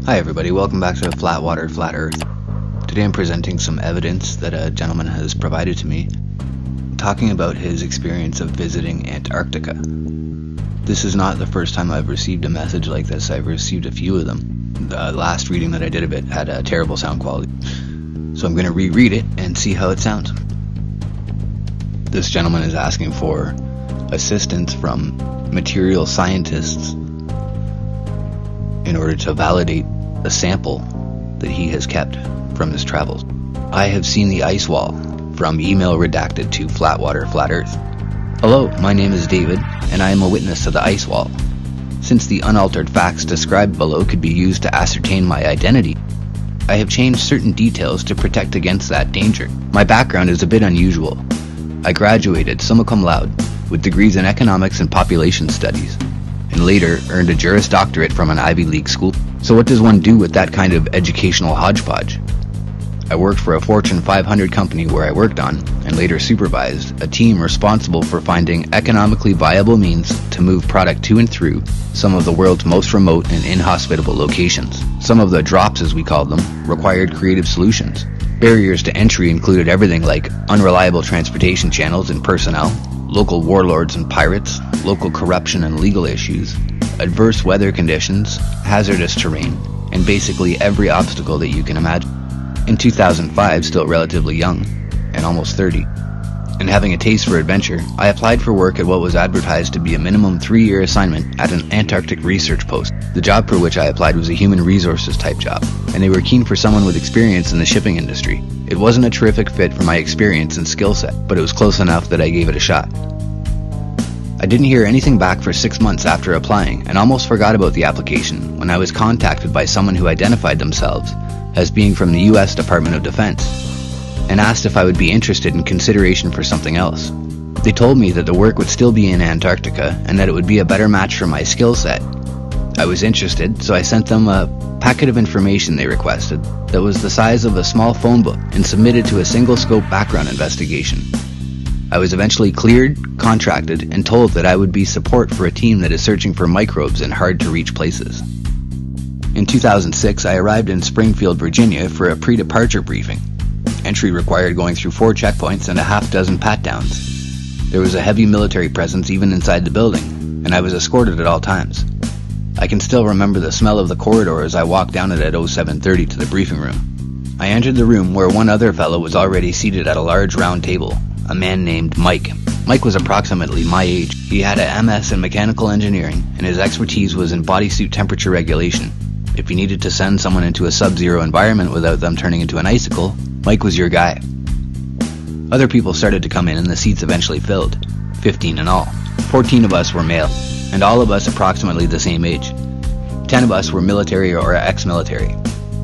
Hi everybody, welcome back to Flat Water, Flat Earth. Today I'm presenting some evidence that a gentleman has provided to me, talking about his experience of visiting Antarctica. This is not the first time I've received a message like this. I've received a few of them. The last reading that I did of it had a terrible sound quality, so I'm going to reread it and see how it sounds. This gentleman is asking for assistance from material scientists in order to validate a sample that he has kept from his travels. I have seen the ice wall, from email redacted to Flat Water, Flat Earth. Hello, my name is David, and I am a witness to the ice wall. Since the unaltered facts described below could be used to ascertain my identity, I have changed certain details to protect against that danger. My background is a bit unusual. I graduated summa cum laude with degrees in economics and population studies, and later earned a Juris Doctorate from an Ivy League school. So what does one do with that kind of educational hodgepodge? I worked for a Fortune 500 company where I worked on, and later supervised, a team responsible for finding economically viable means to move product to and through some of the world's most remote and inhospitable locations. Some of the drops, as we called them, required creative solutions. Barriers to entry included everything like unreliable transportation channels and personnel, local warlords and pirates, local corruption and legal issues, adverse weather conditions, hazardous terrain, and basically every obstacle that you can imagine. In 2005, still relatively young, and almost 30, and having a taste for adventure, I applied for work at what was advertised to be a minimum 3-year assignment at an Antarctic research post. The job for which I applied was a human resources type job, and they were keen for someone with experience in the shipping industry. It wasn't a terrific fit for my experience and skill set, but it was close enough that I gave it a shot. I didn't hear anything back for 6 months after applying, and almost forgot about the application when I was contacted by someone who identified themselves as being from the US Department of Defense, and asked if I would be interested in consideration for something else. They told me that the work would still be in Antarctica, and that it would be a better match for my skill set. I was interested, so I sent them a packet of information they requested that was the size of a small phone book and submitted to a single-scope background investigation. I was eventually cleared, contracted, and told that I would be support for a team that is searching for microbes in hard-to-reach places. In 2006, I arrived in Springfield, Virginia for a pre-departure briefing. Entry required going through 4 checkpoints and a half-dozen pat-downs. There was a heavy military presence even inside the building, and I was escorted at all times. I can still remember the smell of the corridor as I walked down it at 07:30 to the briefing room. I entered the room where one other fellow was already seated at a large round table, a man named Mike. Mike was approximately my age. He had a MS in mechanical engineering, and his expertise was in bodysuit temperature regulation. If you needed to send someone into a sub-zero environment without them turning into an icicle, Mike was your guy. Other people started to come in and the seats eventually filled, 15 in all. 14 of us were male, and all of us approximately the same age. 10 of us were military or ex-military.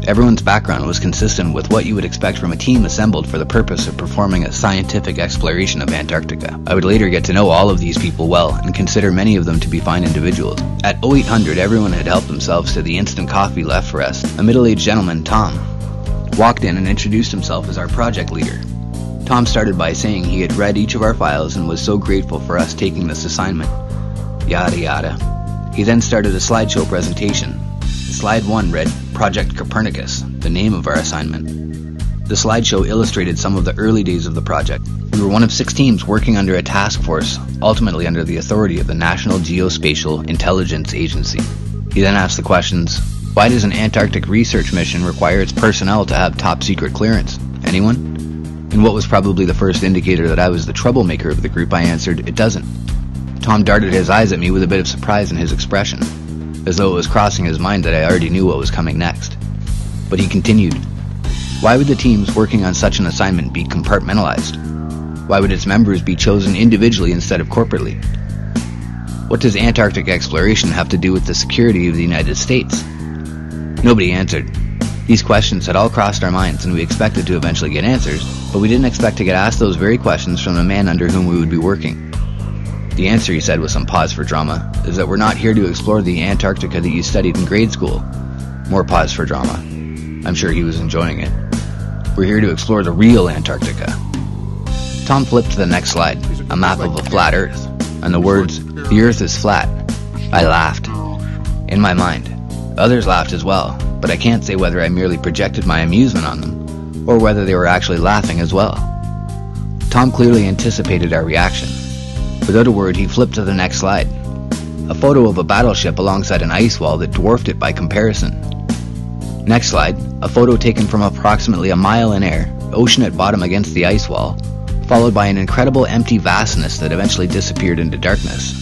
Everyone's background was consistent with what you would expect from a team assembled for the purpose of performing a scientific exploration of Antarctica. I would later get to know all of these people well and consider many of them to be fine individuals. At 0800, everyone had helped themselves to the instant coffee left for us. A middle-aged gentleman, Tom, walked in and introduced himself as our project leader. Tom started by saying he had read each of our files and was so grateful for us taking this assignment. Yada yada. He then started a slideshow presentation. Slide 1 read, Project Copernicus, the name of our assignment. The slideshow illustrated some of the early days of the project. We were one of 6 teams working under a task force, ultimately under the authority of the National Geospatial Intelligence Agency. He then asked the questions, why does an Antarctic research mission require its personnel to have top secret clearance? Anyone? In what was probably the first indicator that I was the troublemaker of the group, I answered, it doesn't. Tom darted his eyes at me with a bit of surprise in his expression, as though it was crossing his mind that I already knew what was coming next. But he continued, why would the teams working on such an assignment be compartmentalized? Why would its members be chosen individually instead of corporately? What does Antarctic exploration have to do with the security of the United States? Nobody answered. These questions had all crossed our minds, and we expected to eventually get answers, but we didn't expect to get asked those very questions from the man under whom we would be working. The answer, he said with some pause for drama, is that we're not here to explore the Antarctica that you studied in grade school. More pause for drama. I'm sure he was enjoying it. We're here to explore the real Antarctica. Tom flipped to the next slide, a map of a flat Earth, and the words, the Earth is flat. I laughed. In my mind, Others laughed as well, but I can't say whether I merely projected my amusement on them, or whether they were actually laughing as well. Tom clearly anticipated our reaction. Without a word, he flipped to the next slide. A photo of a battleship alongside an ice wall that dwarfed it by comparison. Next slide, a photo taken from approximately a mile in air, ocean at bottom against the ice wall, followed by an incredible empty vastness that eventually disappeared into darkness.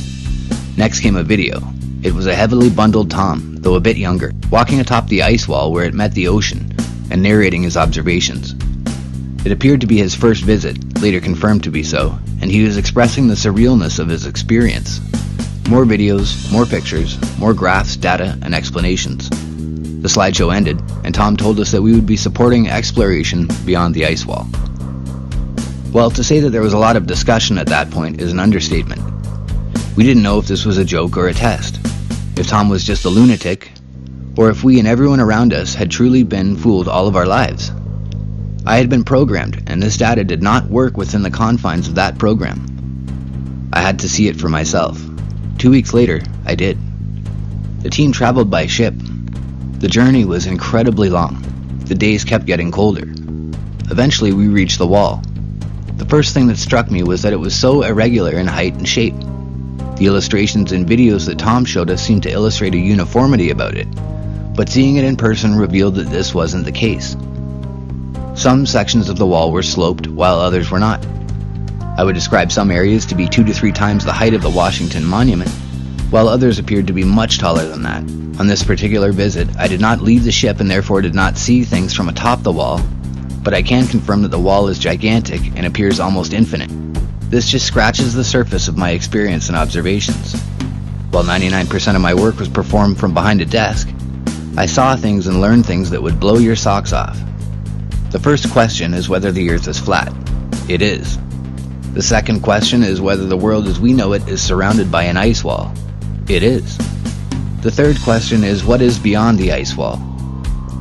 Next came a video. It was a heavily bundled Tom, though a bit younger, walking atop the ice wall where it met the ocean, and narrating his observations. It appeared to be his first visit, later confirmed to be so, and he was expressing the surrealness of his experience. More videos, more pictures, more graphs, data, and explanations. The slideshow ended, and Tom told us that we would be supporting exploration beyond the ice wall. Well, to say that there was a lot of discussion at that point is an understatement. We didn't know if this was a joke or a test, if Tom was just a lunatic, or if we and everyone around us had truly been fooled all of our lives. I had been programmed, and this data did not work within the confines of that program. I had to see it for myself. 2 weeks later, I did. The team traveled by ship. The journey was incredibly long. The days kept getting colder. Eventually, we reached the wall. The first thing that struck me was that it was so irregular in height and shape. The illustrations and videos that Tom showed us seemed to illustrate a uniformity about it, but seeing it in person revealed that this wasn't the case. Some sections of the wall were sloped, while others were not. I would describe some areas to be 2 to 3 times the height of the Washington Monument, while others appeared to be much taller than that. On this particular visit, I did not leave the ship and therefore did not see things from atop the wall, but I can confirm that the wall is gigantic and appears almost infinite. This just scratches the surface of my experience and observations. While 99% of my work was performed from behind a desk, I saw things and learned things that would blow your socks off. The first question is whether the Earth is flat. It is. The second question is whether the world as we know it is surrounded by an ice wall. It is. The third question is what is beyond the ice wall.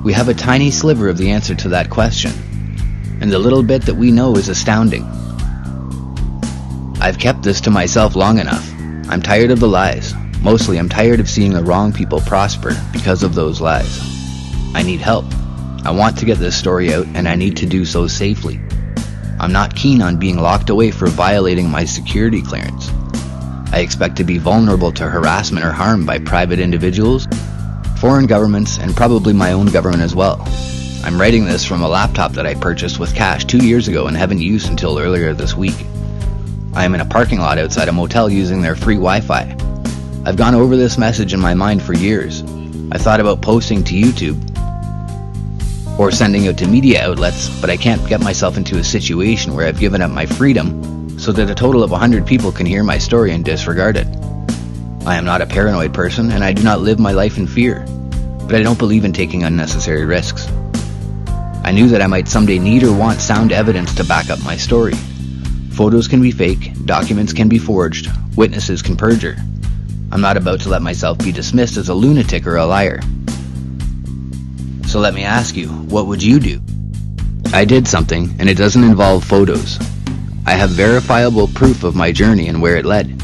We have a tiny sliver of the answer to that question, and the little bit that we know is astounding. I've kept this to myself long enough. I'm tired of the lies. Mostly I'm tired of seeing the wrong people prosper because of those lies. I need help. I want to get this story out, and I need to do so safely. I'm not keen on being locked away for violating my security clearance. I expect to be vulnerable to harassment or harm by private individuals, foreign governments, and probably my own government as well. I'm writing this from a laptop that I purchased with cash 2 years ago and haven't used until earlier this week. I am in a parking lot outside a motel using their free Wi-Fi. I've gone over this message in my mind for years. I thought about posting to YouTube or sending it to media outlets, but I can't get myself into a situation where I've given up my freedom so that a total of 100 people can hear my story and disregard it. I am not a paranoid person, and I do not live my life in fear, but I don't believe in taking unnecessary risks. I knew that I might someday need or want sound evidence to back up my story. Photos can be fake, documents can be forged, witnesses can perjure. I'm not about to let myself be dismissed as a lunatic or a liar. So let me ask you, what would you do? I did something, and it doesn't involve photos. I have verifiable proof of my journey and where it led,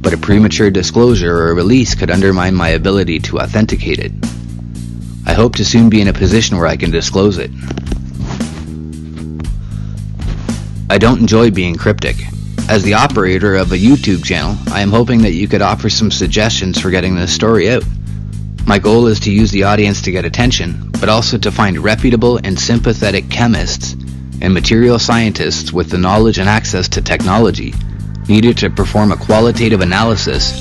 but a premature disclosure or release could undermine my ability to authenticate it. I hope to soon be in a position where I can disclose it. I don't enjoy being cryptic. As the operator of a YouTube channel, I am hoping that you could offer some suggestions for getting this story out. My goal is to use the audience to get attention, but also to find reputable and sympathetic chemists and material scientists with the knowledge and access to technology needed to perform a qualitative analysis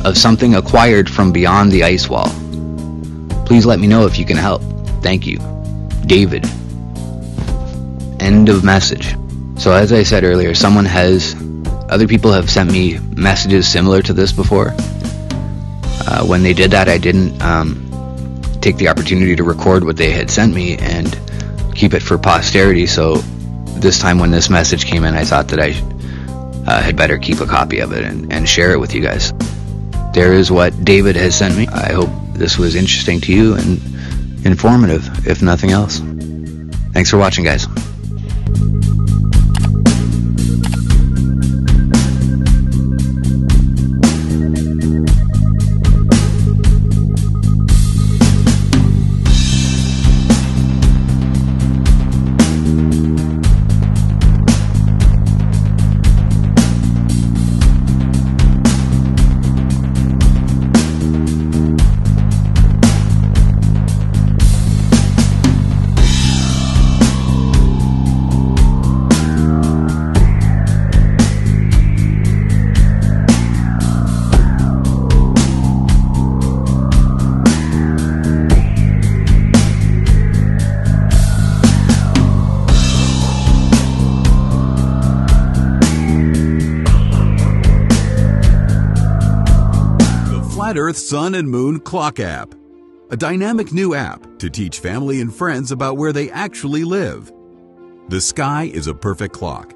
of something acquired from beyond the ice wall. Please let me know if you can help. Thank you. David. End of message. So as I said earlier, other people have sent me messages similar to this before. When they did that, I didn't take the opportunity to record what they had sent me and keep it for posterity, so this time when this message came in, I thought that I had better keep a copy of it and share it with you guys. There is what David has sent me. I hope this was interesting to you and informative, if nothing else. Thanks for watching, guys. Flat Earth Sun and Moon Clock App, a dynamic new app to teach family and friends about where they actually live. The sky is a perfect clock.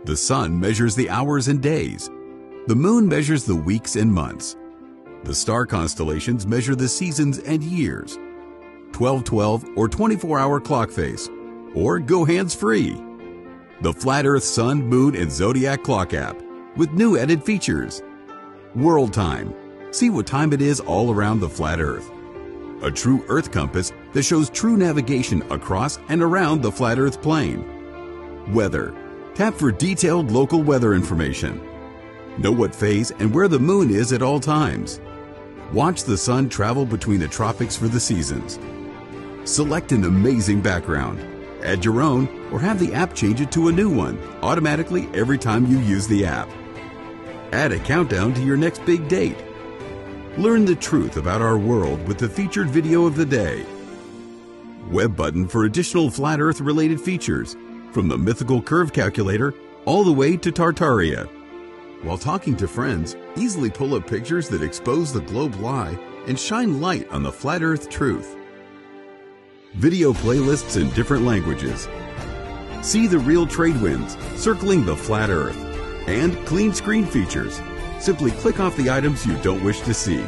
The sun measures the hours and days. The moon measures the weeks and months. The star constellations measure the seasons and years. 12/12 or 24-hour clock face, or go hands-free. The Flat Earth Sun, Moon, and Zodiac Clock app with new added features. World Time. See what time it is all around the flat Earth. A true Earth compass that shows true navigation across and around the flat Earth plane. Weather. Tap for detailed local weather information. Know what phase and where the moon is at all times. Watch the sun travel between the tropics for the seasons. Select an amazing background. Add your own or have the app change it to a new one automatically every time you use the app. Add a countdown to your next big date. Learn the truth about our world with the featured video of the day. Web button for additional flat Earth related features, from the mythical curve calculator all the way to Tartaria. While talking to friends, easily pull up pictures that expose the globe lie and shine light on the flat Earth truth. Video playlists in different languages. See the real trade winds circling the flat Earth. And clean screen features. Simply click off the items you don't wish to see.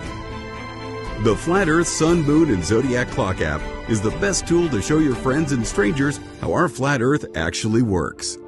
The Flat Earth Sun, Moon, and Zodiac Clock app is the best tool to show your friends and strangers how our flat Earth actually works.